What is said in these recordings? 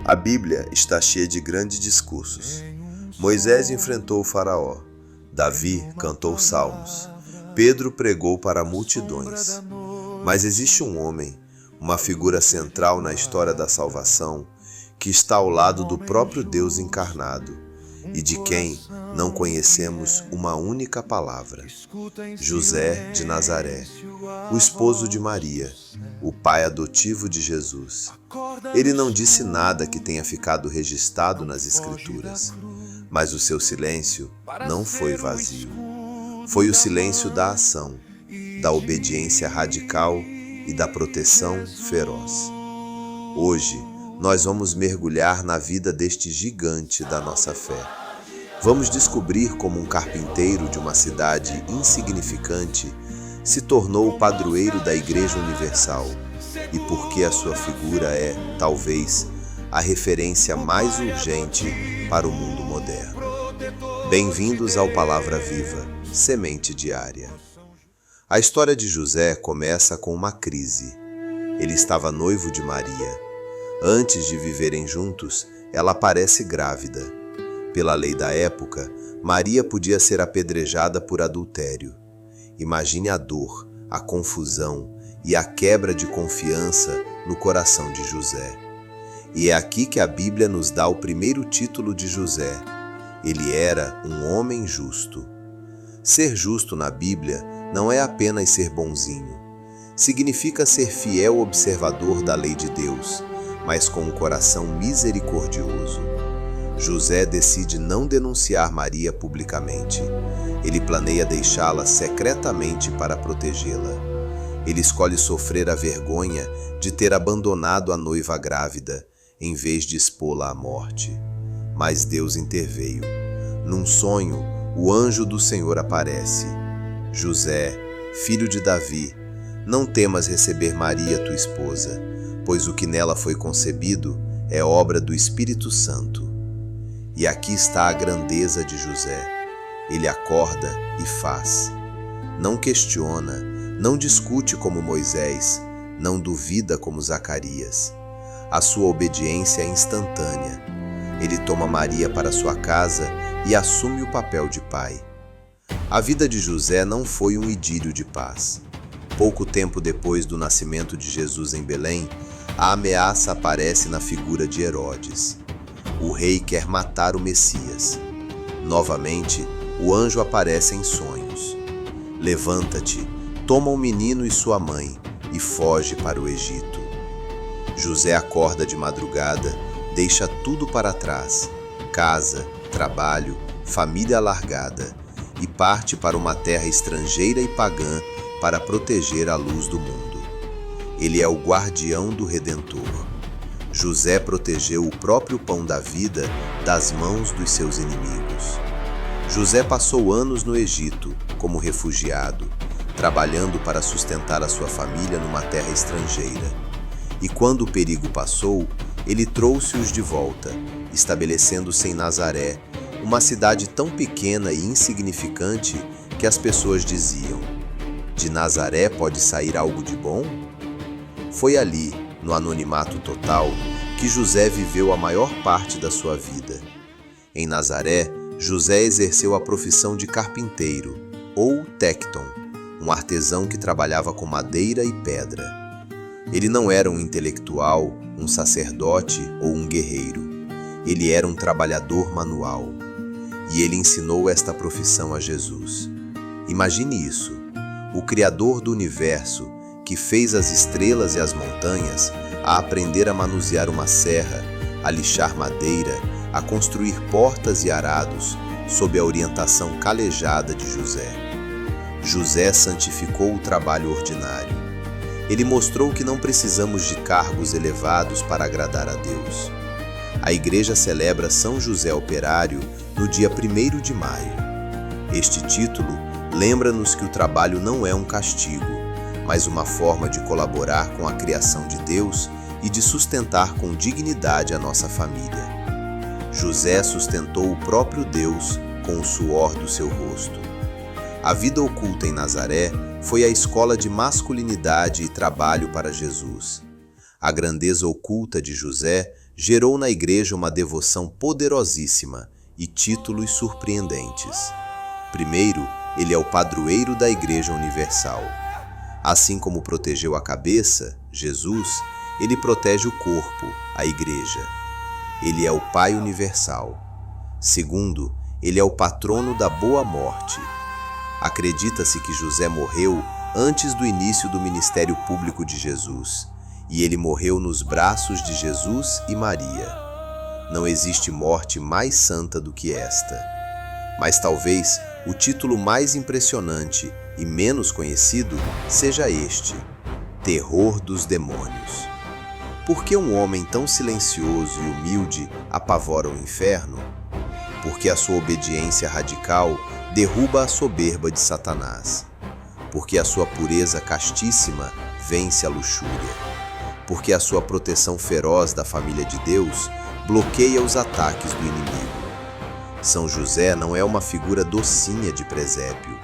A Bíblia está cheia de grandes discursos. Moisés enfrentou o faraó, Davi cantou salmos, Pedro pregou para multidões. Mas existe um homem, uma figura central na história da salvação, que está ao lado do próprio Deus encarnado e de quem não conhecemos uma única palavra. José de Nazaré, o esposo de Maria, o pai adotivo de Jesus. Ele não disse nada que tenha ficado registrado nas Escrituras, mas o seu silêncio não foi vazio. Foi o silêncio da ação, da obediência radical e da proteção feroz. Hoje, nós vamos mergulhar na vida deste gigante da nossa fé. Vamos descobrir como um carpinteiro de uma cidade insignificante se tornou o padroeiro da Igreja Universal e por que a sua figura é, talvez, a referência mais urgente para o mundo moderno. Bem-vindos ao Palavra Viva, Semente Diária. A história de José começa com uma crise. Ele estava noivo de Maria. Antes de viverem juntos, ela aparece grávida. Pela lei da época, Maria podia ser apedrejada por adultério. Imagine a dor, a confusão e a quebra de confiança no coração de José. E é aqui que a Bíblia nos dá o primeiro título de José. Ele era um homem justo. Ser justo na Bíblia não é apenas ser bonzinho. Significa ser fiel observador da lei de Deus, mas com um coração misericordioso. José decide não denunciar Maria publicamente. Ele planeia deixá-la secretamente para protegê-la. Ele escolhe sofrer a vergonha de ter abandonado a noiva grávida, em vez de expô-la à morte. Mas Deus interveio. Num sonho, o anjo do Senhor aparece. José, filho de Davi, não temas receber Maria, tua esposa, pois o que nela foi concebido é obra do Espírito Santo. E aqui está a grandeza de José. Ele acorda e faz. Não questiona, não discute como Moisés, não duvida como Zacarias. A sua obediência é instantânea. Ele toma Maria para sua casa e assume o papel de pai. A vida de José não foi um idílio de paz. Pouco tempo depois do nascimento de Jesus em Belém, a ameaça aparece na figura de Herodes. O rei quer matar o Messias. Novamente, o anjo aparece em sonhos. Levanta-te, toma o menino e sua mãe e foge para o Egito. José acorda de madrugada, deixa tudo para trás, casa, trabalho, família largada, e parte para uma terra estrangeira e pagã para proteger a luz do mundo. Ele é o guardião do Redentor. José protegeu o próprio pão da vida das mãos dos seus inimigos. José passou anos no Egito como refugiado, trabalhando para sustentar a sua família numa terra estrangeira. E quando o perigo passou, ele trouxe-os de volta, estabelecendo-se em Nazaré, uma cidade tão pequena e insignificante que as pessoas diziam: de Nazaré pode sair algo de bom? Foi ali, no anonimato total, que José viveu a maior parte da sua vida. Em Nazaré, José exerceu a profissão de carpinteiro, ou tecton, um artesão que trabalhava com madeira e pedra. Ele não era um intelectual, um sacerdote ou um guerreiro. Ele era um trabalhador manual. E ele ensinou esta profissão a Jesus. Imagine isso: o Criador do universo, que fez as estrelas e as montanhas, a aprender a manusear uma serra, a lixar madeira, a construir portas e arados, sob a orientação calejada de José. José santificou o trabalho ordinário. Ele mostrou que não precisamos de cargos elevados para agradar a Deus. A igreja celebra São José Operário no dia 1º de maio. Este título lembra-nos que o trabalho não é um castigo, mas uma forma de colaborar com a criação de Deus e de sustentar com dignidade a nossa família. José sustentou o próprio Deus com o suor do seu rosto. A vida oculta em Nazaré foi a escola de masculinidade e trabalho para Jesus. A grandeza oculta de José gerou na Igreja uma devoção poderosíssima e títulos surpreendentes. Primeiro, ele é o padroeiro da Igreja Universal. Assim como protegeu a cabeça, Jesus, ele protege o corpo, a Igreja. Ele é o Pai Universal. Segundo, ele é o patrono da boa morte. Acredita-se que José morreu antes do início do ministério público de Jesus, e ele morreu nos braços de Jesus e Maria. Não existe morte mais santa do que esta. Mas talvez o título mais impressionante e menos conhecido seja este: Terror dos Demônios. Por que um homem tão silencioso e humilde apavora o inferno? Porque a sua obediência radical derruba a soberba de Satanás. Porque a sua pureza castíssima vence a luxúria. Porque a sua proteção feroz da família de Deus bloqueia os ataques do inimigo. São José não é uma figura docinha de presépio.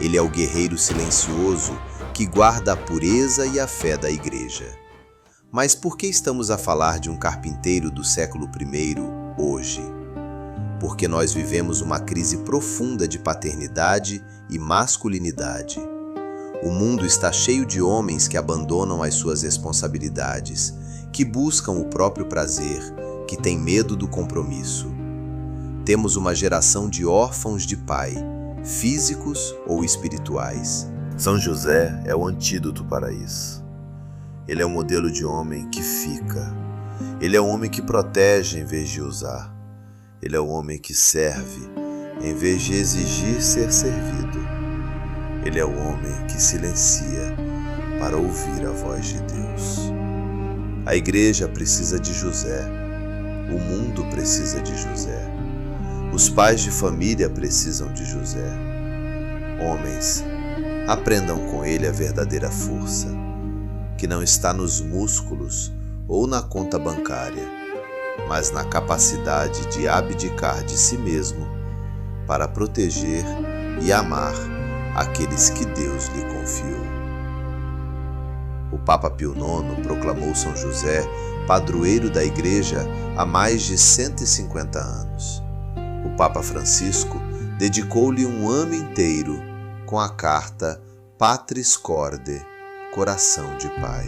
Ele é o guerreiro silencioso que guarda a pureza e a fé da Igreja. Mas por que estamos a falar de um carpinteiro do século I hoje? Porque nós vivemos uma crise profunda de paternidade e masculinidade. O mundo está cheio de homens que abandonam as suas responsabilidades, que buscam o próprio prazer, que têm medo do compromisso. Temos uma geração de órfãos de pai, físicos ou espirituais. São José é o antídoto para isso. Ele é um modelo de homem que fica. Ele é um homem que protege em vez de usar. Ele é um homem que serve em vez de exigir ser servido. Ele é o homem que silencia para ouvir a voz de Deus. A Igreja precisa de José. O mundo precisa de José. Os pais de família precisam de José. Homens, aprendam com ele a verdadeira força, que não está nos músculos ou na conta bancária, mas na capacidade de abdicar de si mesmo para proteger e amar aqueles que Deus lhe confiou. O Papa Pio IX proclamou São José padroeiro da Igreja há mais de 150 anos. O Papa Francisco dedicou-lhe um ano inteiro com a carta Patris Corde, Coração de Pai.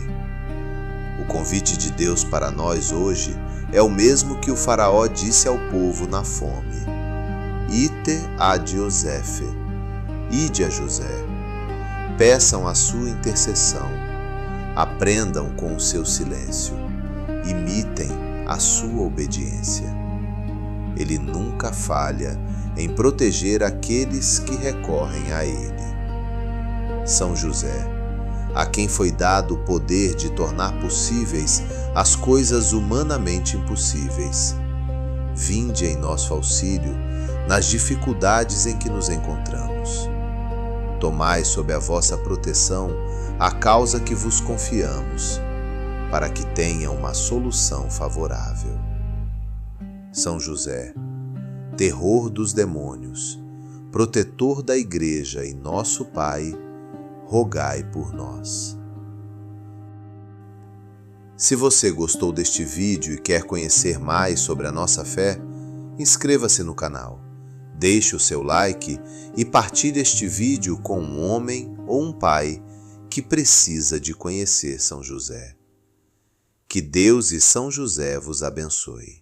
O convite de Deus para nós hoje é o mesmo que o faraó disse ao povo na fome: Ite ad Iosefe, ide a José. Peçam a sua intercessão, aprendam com o seu silêncio, imitem a sua obediência. Ele nunca falha em proteger aqueles que recorrem a ele. São José, a quem foi dado o poder de tornar possíveis as coisas humanamente impossíveis. Vinde em nosso auxílio nas dificuldades em que nos encontramos. Tomai sob a vossa proteção a causa que vos confiamos, para que tenha uma solução favorável. São José, terror dos demônios, protetor da Igreja e nosso Pai, rogai por nós. Se você gostou deste vídeo e quer conhecer mais sobre a nossa fé, inscreva-se no canal, deixe o seu like e partilhe este vídeo com um homem ou um pai que precisa de conhecer São José. Que Deus e São José vos abençoe.